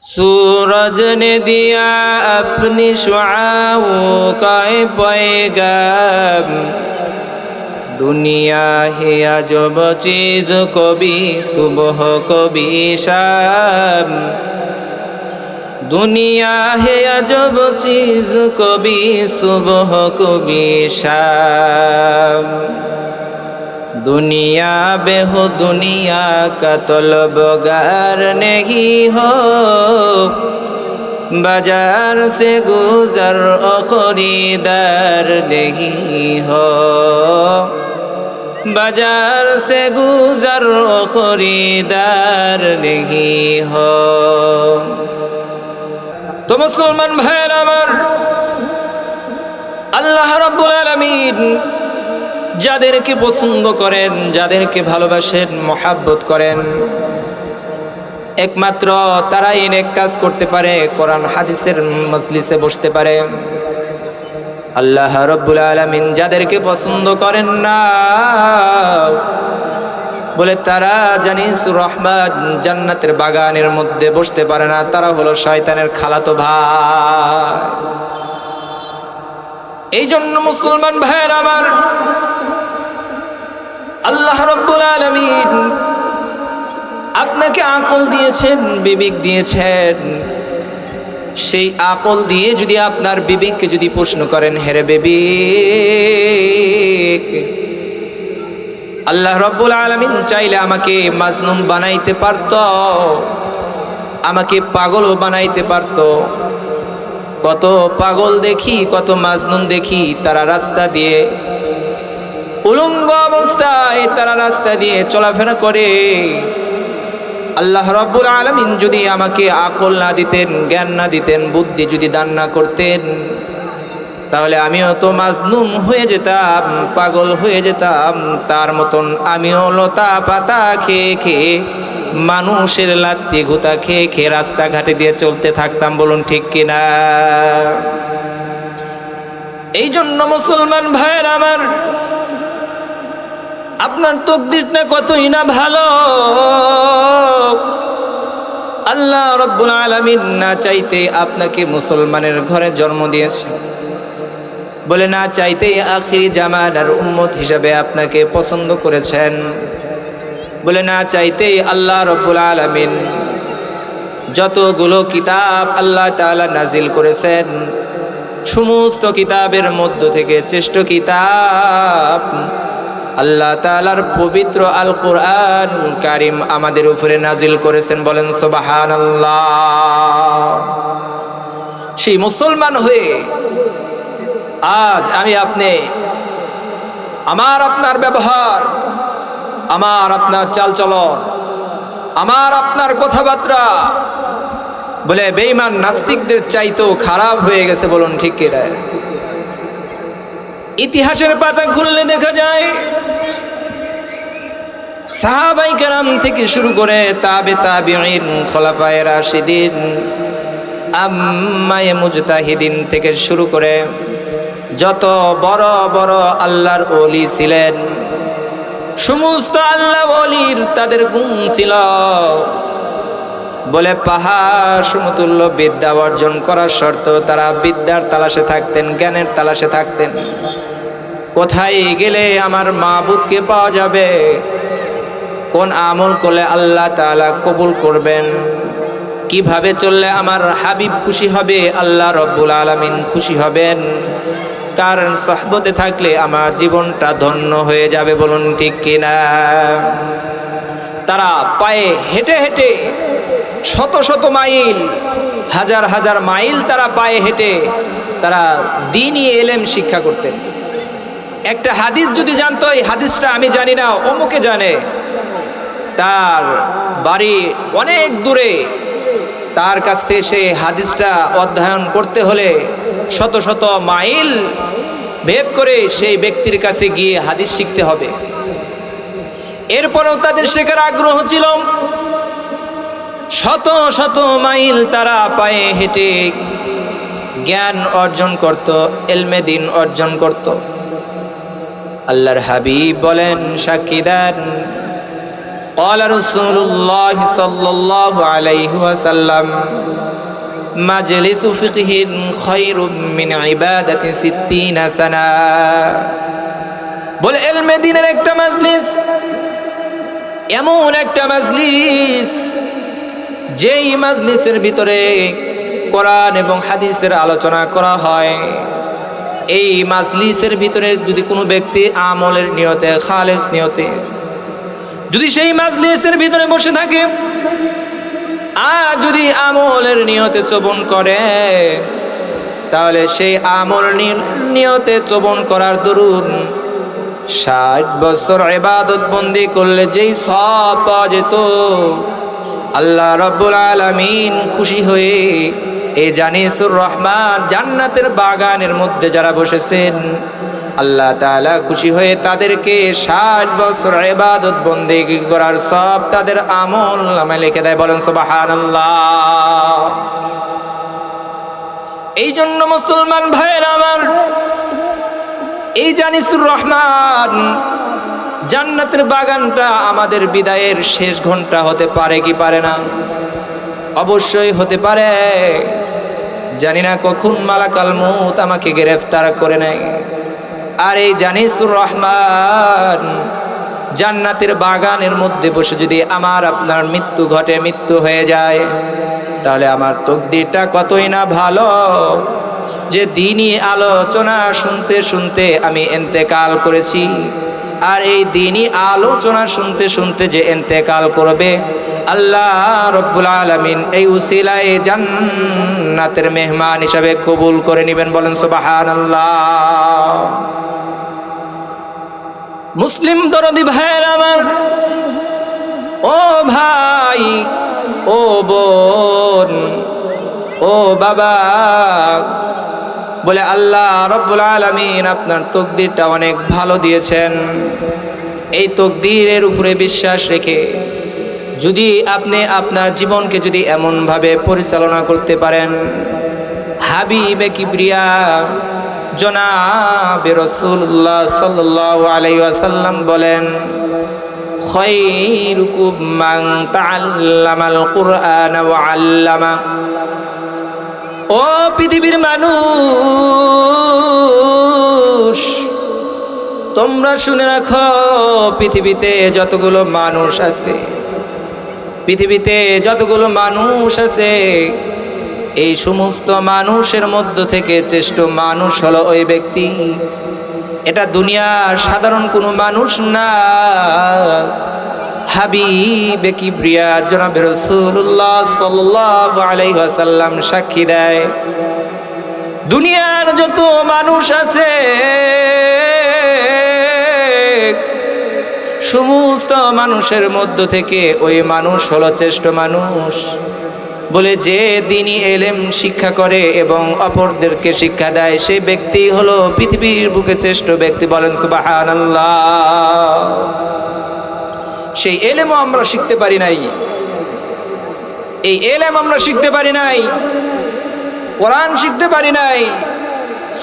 सूरज ने दिया अपनी शुआओं का पैगाम। दुनिया है अजब चीज, कभी सुबह कभी शाम। दुनिया है अजब चीज, कभी सुबह कभी शाम। दुनिया बेहो दुनिया का तलबगार नहीं हो, बाजार से गुजर खरीदार नहीं हो। बाजार से गुजर खरीदार नहीं हो। तो मुसलमान भाइरा আমার, আল্লাহ রাব্বুল আলামিন যাদেরকে পছন্দ করেন, যাদেরকে ভালোবাসেন, মহাব্বত করেন, একমাত্র তারাই নেক কাজ করতে পারে, কোরআন হাদিসের মজলিসে বসতে পারে। আল্লাহ রাব্বুল আলামিন যাদেরকে পছন্দ করেন না, বলে তারা জানিস রহমান জান্নাতের বাগানের মধ্যে বসতে পারে না, তারা হলো শয়তানের খালাতো ভাই। এই জন্য মুসলমান ভাইয়ের আমার, আল্লাহ রাব্বুল আলামিন আপনাকে আকল দিয়েছেন, বিবেক দিয়েছেন। সেই আকল দিয়ে যদি আপনার বিবেককে যদি প্রশ্ন করেন, হেরে বিবেক, আল্লাহ রাব্বুল আলামিন চাইলে আমাকে মাজনুন বানাইতে পারত, আমাকে পাগলও বানাইতে পারত। কত পাগল দেখি, কত মাজনুন দেখি, তারা রাস্তা দিয়ে উলঙ্গ অবস্থায় তারা রাস্তা দিয়ে চলাফেরা করে। আল্লাহ রাব্বুল আলামিন যদি আমাকে আকল না দিতেন, জ্ঞান না দিতেন, বুদ্ধি যদি দান না করতেন, তাহলে আমিও তো মাজনুন হয়ে যেতাম, পাগল হয়ে যেতাম। তার মতন আমিও লতা পাতা খেয়ে খেয়ে, মানুষের লাত্তি ঘুতা খেয়ে খেয়ে রাস্তাঘাটে দিয়ে চলতে থাকতাম। বলুন ঠিক কিনা? এই জন্য মুসলমান ভাইয়ের আমার, আপনার তকদিরটা কতই না ভালো। আল্লাহ রাব্বুল আলামিন না চাইতে আপনাকে মুসলমানের ঘরে জন্ম দিয়েছে, বলে না চাইতেই আখিরি জামানার উম্মত হিসাবে আপনাকে পছন্দ করেছেন, বলে না চাইতেই আল্লাহ রাব্বুল আলামিন যতগুলো কিতাব আল্লাহ তাআলা নাজিল করেছেন, সমস্ত কিতাবের মধ্য থেকে শ্রেষ্ঠ কিতাব আল্লাহ তাআলার পবিত্র আল কোরআন কারীম আমাদের উপরে নাজিল করেছেন। বলেন সুবহানাল্লাহ। সেই মুসলমান হয়ে আজ আমি আপনি, আমার আপনার ব্যবহার, আমার আপনার চালচলন, আমার আপনার কথাবার্তা বলে বেঈমান নাস্তিকদের চাইতেও খারাপ হয়ে গেছে। বলুন ঠিক কি না? ইতিহাসের পাতা খুললে দেখা যায় সাহাবায়ে কেরাম থেকে শুরু করে তাবে তাবিঈন, খোলাফায়ে রাশিদিন, আম্মায়ে মুজতাহিদিন থেকে শুরু করে যত বড় বড় আল্লাহর ওলি ছিলেন, সমস্ত আল্লাহ ওলির তাদের গুণ ছিল বলে পাহাড় সমতুল্য বিদ্যা অর্জন করার শর্ত তারা বিদ্যার তালাশে থাকতেন, জ্ঞানের তালাশে থাকতেন। কোথায় গেলে আমার মাবুদকে পাওয়া যাবে, কোন আমল করলে আল্লাহ তাআলা কবুল করবেন, কিভাবে চললে আমার হাবিব খুশি হবে, আল্লাহ রাব্বুল আলামিন খুশি হবেন, কার সহবতে থাকলে আমার জীবনটা ধন্য হয়ে যাবে। বলুন ঠিক কিনা? তারা পায়ে হেঁটে হেঁটে শত শত মাইল, হাজার হাজার মাইল তারা পায়ে হেঁটে তারা দ্বীনি ইলম শিক্ষা করতেন। একটা হাদিস যদি জানতো, এই হাদিসটা আমি জানি না, অমুকে জানে, তার বাড়ি অনেক দূরে, তার কাছ থেকে সেই হাদিসটা অধ্যয়ন করতে হলে শত শত মাইল ভেদ করে সেই ব্যক্তির কাছে গিয়ে হাদিস শিখতে হবে। এরপরেও তাদের শেখার আগ্রহ ছিল। শত শত মাইল তারা পায়ে হেঁটে জ্ঞান অর্জন করত, ইলমে দ্বীন অর্জন করত। আল্লাহর হাবিব বলেন, সাক্ষী দেন, قال رسول الله صلى الله عليه وسلم مجلس فقه خير من عبادة 60 سنة বলে ইলমে দ্বীনের একটা মাজলিস এমন একটা মাজলিস যেই মাজলিসের ভিতরে কোরআন এবং হাদিসের আলোচনা করা হয়, এই মাজলিসের ভিতরে যদি কোনো ব্যক্তি আমলের নিয়তে খালেস নিয়তে যদি সেই মাজলিসের ভিতরে বসে থাকে আর যদি আমলের নিয়তে চবন করে, তাহলে সেই আমল নিয়তে চবন করার দরুন 60 বছর ইবাদত বন্দি করলে যেই সওয়াব পাওয়া যেত, আল্লাহ রাব্বুল আলামিন খুশি হয়ে এই জানিসুর রহমান জান্নাতের বাগানের মধ্যে যারা বসেছেন, আল্লাহ তাআলা খুশি হয়ে তাদেরকে 60 বছর ইবাদত বন্দেগী করার সওয়াব তাদের আমল নামায় লিখে দেয়। বলেন সুবহানাল্লাহ। এই জন্য মুসলমান ভাইরা আমার, এই জানিসুর রহমান জান্নাতের বাগানটা আমাদের বিদায়ের শেষ ঘন্টা হতে পারে কি পারে না? অবশ্যই হতে পারে। জানি না কখন মালাকাল মউত আমাকে গ্রেফতার করে নেয়। আর এই জানিসুর রহমান জান্নাতের বাগানের মধ্যে বসে যদি আমার আপনার মৃত্যু ঘটে, মৃত্যু হয়ে যায়, তাহলে আমার তকদিরটা কতই না ভালো যে দ্বীনি আলোচনা শুনতে শুনতে আমি ইন্তেকাল করেছি। আর এই দ্বীনি আলোচনা শুনতে শুনতে যে ইন্তেকাল করবে, আল্লাহ রাব্বুল আলামিন এই উসিলায় জান্নাতের মেহমান হিসাবে কবুল করে নেবেন। বলেন সুবহানাল্লাহ। মুসলিম দরদি ভাইয়ের আমার, ও ভাই, ও বোন, ও বাবা, বলে আল্লাহ রাব্বুল আলামিন আপনার তকদিরটা অনেক ভালো দিয়েছেন। এই তকদিরের উপরে বিশ্বাস রেখে যদি আপনি আপনার জীবনকে যদি এমনভাবে পরিচালনা করতে পারেন, হাবিবে কিবরিয়া জনাবে রাসূলুল্লাহ সাল্লাল্লাহু আলাইহি ওয়াসাল্লাম বলেন, খায়রুকুম মান তাআল্লামাল কুরআন ওয়া আল্লামা। ও পৃথিবীর মানুষ, তোমরা শুনে রাখো, পৃথিবীতে যতগুলো মানুষ আছে, পৃথিবীতে যতগুলো মানুষ আছে, এই সমস্ত মানুষের মধ্য থেকে শ্রেষ্ঠ মানুষ হলো ওই ব্যক্তি। এটা দুনিয়ার সাধারণ কোনো মানুষ না, হাবিবে কিবরিয়া জনাবে রাসূলুল্লাহ সাল্লাল্লাহু আলাইহি ওয়াসাল্লাম সাক্ষী দেয়। দুনিয়ার যত মানুষ আছে, সমস্ত মানুষের মধ্য থেকে ওই মানুষ হলো শ্রেষ্ঠ মানুষ। বলে যে দ্বীনি ইলম শিক্ষা করে এবং অপরদেরকে শিক্ষা দেয়, সেই ব্যক্তি হলো পৃথিবীর বুকে শ্রেষ্ঠ ব্যক্তি। বলেন সুবহানাল্লাহ। সেই ইলমও আমরা শিখতে পারি নাই, এই ইলম আমরা শিখতে পারি নাই, কোরআন শিখতে পারি নাই,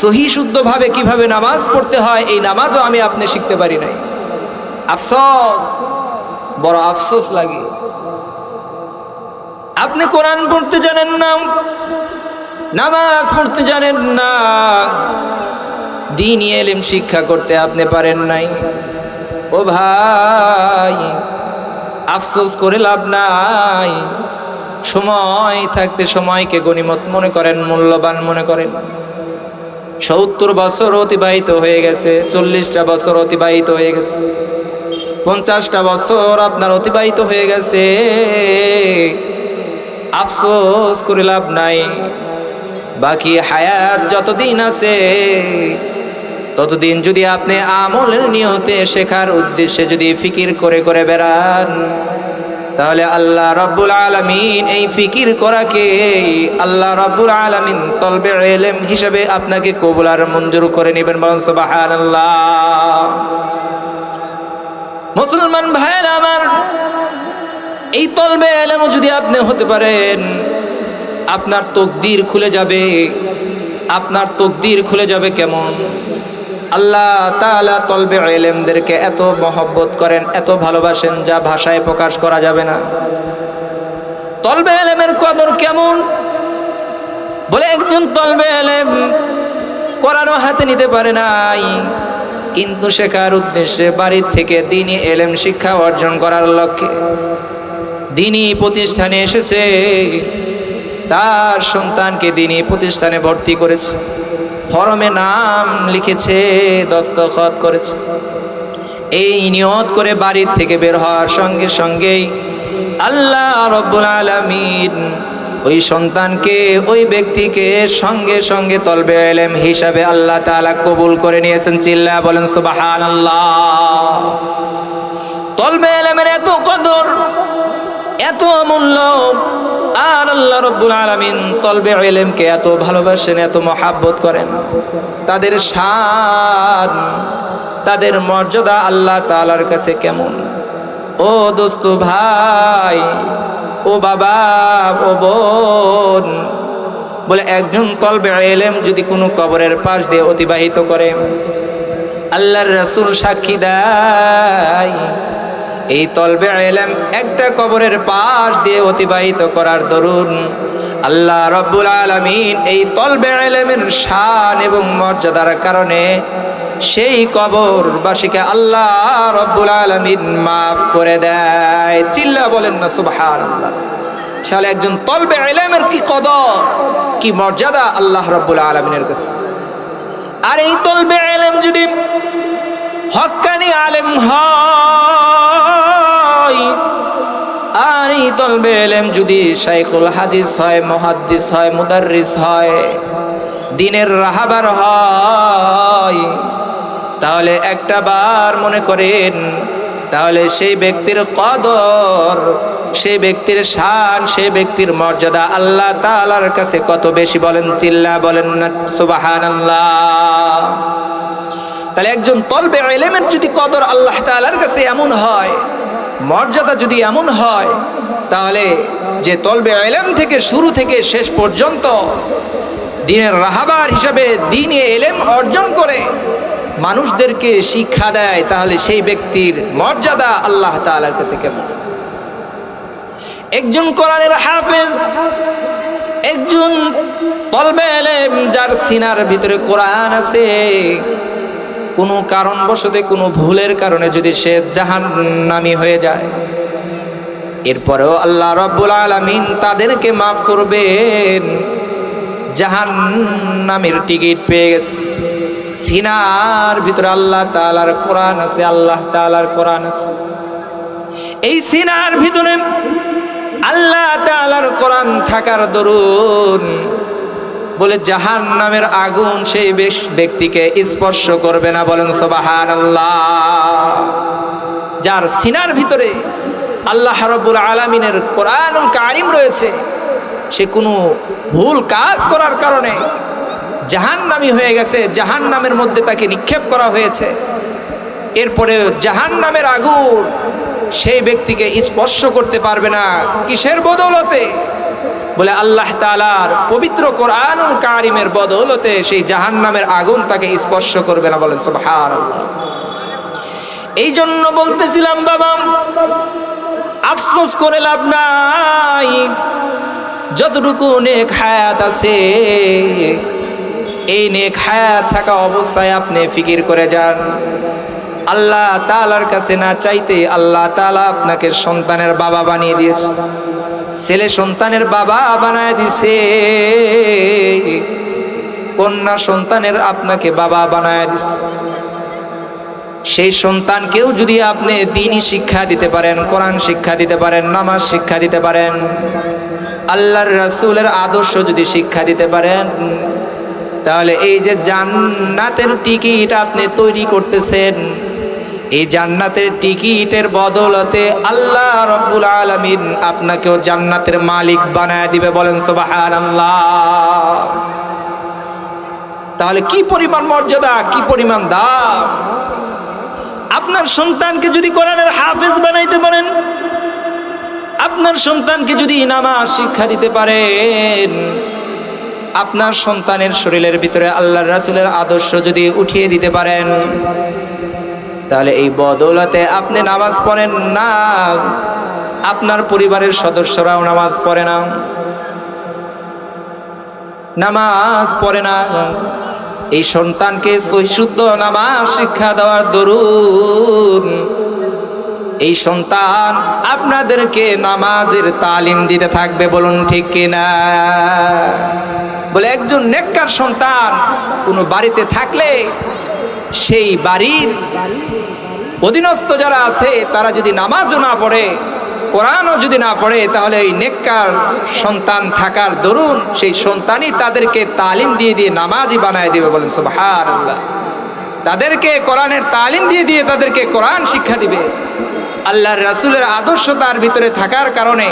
সহি শুদ্ধভাবে কিভাবে নামাজ পড়তে হয় এই নামাজও আমি আপনি শিখতে পারি নাই। আফসোস, বড় আফসোস লাগে। আপনি কোরআন পড়তে জানেন না, নামাজ পড়তে জানেন না, দ্বীনি ইলম শিক্ষা করতে আপনি পারেন নাই। ও ভাই, আফসোস করে লাভ নাই। সময় থাকতে সময়কে গনিমত মনে করেন, মূল্যবান মনে করেন। 70 বছর অতিবাহিত হয়ে গেছে, 40টা বছর অতিবাহিত হয়ে গেছে, 50টা বছর আপনার অতিবাহিত হয়ে গেছে। আফসোস করে লাভ নাই। বাকি হায়াত যতদিন আছে, ততদিন যদি আপনি আমলের নিয়তে শেখার উদ্দেশ্যে যদি ফিকির করে করে বেড়ান, তাহলে আল্লাহ রাব্বুল আলামিন এই ফিকির করাকে আল্লাহ রাব্বুল আলামিন তলবে ইলম হিসেবে আপনাকে কবুল আর মঞ্জুর করে নেবেন। বলেন সুবহানাল্লাহ। মুসলমান ভাইরা আমার, এই তলবে ইলম যদি আপনি হতে পারেন, আপনার তকদির খুলে যাবে। আপনার তকদির খুলে যাবে কেমন? আল্লাহ তাআলা তলবে ইলমদেরকে এত মহব্বত করেন, এত ভালোবাসেন, যা ভাষায় প্রকাশ করা যাবে না। তলবে ইলমের কদর কেমন? বলে একজন তলবে ইলম কোরআনও হাতে নিতে পারে নাই, কিন্তু শেখার উদ্দেশ্যে বাড়ির থেকে দ্বীনি ইলম শিক্ষা অর্জন করার লক্ষ্যে দ্বীনি প্রতিষ্ঠানে এসেছে, তার সন্তানকে দ্বীনি প্রতিষ্ঠানে ভর্তি করেছে, ফরমে নাম লিখেছে, দস্তখত করেছে। এই নিয়ত করে বাড়ির থেকে বের হওয়ার সঙ্গে সঙ্গেই আল্লাহ রাব্বুল আলামিন ওই সন্তানকে, ওই ব্যক্তিকে সঙ্গে সঙ্গে তলবে ইলম হিসাবে আল্লাহ তাআলা কবুল করে নিয়েছেন। চিল্লা বলেন সুবহানাল্লাহ। তলবে ইলমের এত কদর, এত মূল্য, আর আল্লাহ রাব্বুল আলামিন তলবে ইলমকে এত ভালোবাসেন, এত মহব্বত করেন। তাদের শান, তাদের মর্যাদা আল্লাহ তাআলার কাছে কেমন? ও দোস্ত ভাই, ও বাবা, ও বোন, বলে একজন তলবে ইলম যদি কোনো কবরের পাশ দিয়ে অতিবাহিত করে, আল্লাহর রাসূল সাক্ষী দেয় এই তলবে ইলম একটা কবরের পাশ দিয়ে অতিবাহিত করার দরুন আল্লাহ রাব্বুল আলামিন এই তলবে ইলমের শান এবং মর্যাদার কারণে সেই কবরবাসীকে আল্লাহ রাব্বুল আলামিন মাফ করে দেয়। চিল্লা বলেন না সুবহানাল্লাহ। শালে একজন তলবে ইলমের কি কদর, কি মর্যাদা আল্লাহ রাব্বুল আলামিনের কাছে। আর এই তলবে ইলম যদি হক্কানি আলেম হয়, আর এই তলবে ইলম যদি শাইখুল হাদিস হয়, মুহাদ্দিস হয়, মুদাররিস হয়, দ্বীনের রাহাবার হয়, তাহলে একটা বার মনে করেন, তাহলে সেই ব্যক্তির কদর, সেই ব্যক্তির শান, সেই ব্যক্তির মর্যাদা আল্লাহ তাআলার কাছে কত বেশি। বলেন চিল্লা বলেন না সুবহানাল্লাহ। তাহলে একজন তলবে ইলমের যদি কদর আল্লাহ তাআলার কাছে এমন হয়, মর্যাদা যদি এমন হয়, তাহলে যে তলবে ইলম থেকে শুরু থেকে শেষ পর্যন্ত দ্বীনের রাহাবার হিসাবে দ্বীনি ইলম অর্জন করে মানুষদেরকে শিক্ষা দেয়, তাহলে সেই ব্যক্তির মর্যাদা আল্লাহ তাআলার কাছে কেমন? একজন কোরআনের হাফেজ, একজন তলবে ইলম যার সিনার ভিতরে কোরআন আছে, কোনো কারণবশত, কোনো ভুলের কারণে যদি সে জাহান্নামী হয়ে যায়, এরপরেও আল্লাহ রাব্বুল আলামিন তাদেরকে মাফ করবেন। জাহান্নামের টিকিট পেয়ে গেছে, সিনার ভিতরে আল্লাহ তাআলার কোরআন আছে, আল্লাহ তাআলার কোরআন আছে। এই সিনার ভিতরে আল্লাহ তাআলার কোরআন থাকার দরুন বলে জাহান্নামের আগুন সেই ব্যক্তিকে স্পর্শ করবে না। বলেন সুবহানাল্লাহ। যার সিনার ভিতরে আল্লাহ রাব্বুল আলামিনের কোরআনুল কারীম রয়েছে, সে কোনো ভুল কাজ করার কারণে জাহান্নামী হয়ে গেছে, জাহান্নামের মধ্যে তাকে নিক্ষেপ করা হয়েছে, এরপরে জাহান্নামের আগুন সেই ব্যক্তিকে স্পর্শ করতে পারবে না। কিসের বদৌলতে? বলে আল্লাহ তাআলার পবিত্র কোরআনুল কারীমের বদৌলতে সেই জাহান্নামের আগুন তাকে স্পর্শ করবে না। বলেন সুবহানাল্লাহ। এই জন্য বলতেছিলাম বাবা, আফসোস করে লাভ নাই, যতটুকু নেক হায়াত আছে, এই নেক হায়াত থাকা অবস্থায় আপনি ফিকির করে যান, আল্লাহ তাআলার কাছে না চাইতে আল্লাহ তাআলা আপনাকে সন্তানের বাবা বানিয়ে দিয়েছে, ছেলে সন্তানের বাবা বানায় দিছে, কন্যা সন্তানের আপনাকে বাবা বানায় দিছে। সেই সন্তানকেও যদি আপনি দ্বীনি শিক্ষা দিতে পারেন, কোরআন শিক্ষা দিতে পারেন, নামাজ শিক্ষা দিতে পারেন, আল্লাহর রাসূলের আদর্শ যদি শিক্ষা দিতে পারেন, তাহলে এই যে জান্নাতের টিকিট আপনি তৈরি করতেছেন, এই জান্নাতের টিকিটের বদৌলতে আল্লাহ রাব্বুল আলামিন আপনাকেও জান্নাতের মালিক বানায় দিবে। বলেন সুবহানাল্লাহ। তাহলে কি পরিমাণ মর্যাদা, কি পরিমাণ দাম! আপনার সন্তানকে যদি কোরআনের হাফেজ বানাইতে পারেন, আপনার সন্তানকে যদি নামাজ শিক্ষা দিতে পারেন, আপনার সন্তানের শরীরের ভিতরে আল্লাহর রাসূলের আদর্শ যদি উঠিয়ে দিতে পারেন, তাহলে এই বদৌলতে আপনি নামাজ পড়েন না, আপনার পরিবারের সদস্যরাও নামাজ পড়ে না, এই সন্তানকে সহিশুদ্ধ নামাজ শিক্ষা দেওয়ার দরুন এই সন্তান আপনাদেরকে নামাজের তালিম দিতে থাকবে। বলুন ঠিক কিনা? বলে একজন নেককার সন্তান কোনো বাড়িতে থাকলে সেই বাড়ির অধীনস্থ যারা আছে তারা যদি নামাজও না পড়ে, কোরআনও যদি না পড়ে, তাহলে এই নেককার সন্তান থাকার দরুন সেই সন্তানই তাদেরকে তালিম দিয়ে দিয়ে নামাজি বানায় দিবে। বলেন সুবহানাল্লাহ। তাদেরকে কোরআনের তালিম দিয়ে দিয়ে তাদেরকে কোরআন শিক্ষা দিবে। আল্লাহর রাসূলের আদর্শ তার ভিতরে থাকার কারণে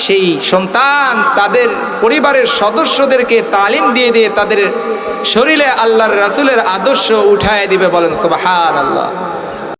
সেই সন্তান তাদের পরিবারের সদস্যদেরকে তালিম দিয়ে দিয়ে তাদের শরীরে আল্লাহর রাসূলের আদর্শ উঠায় দিবে। বলেন সুবহানাল্লাহ।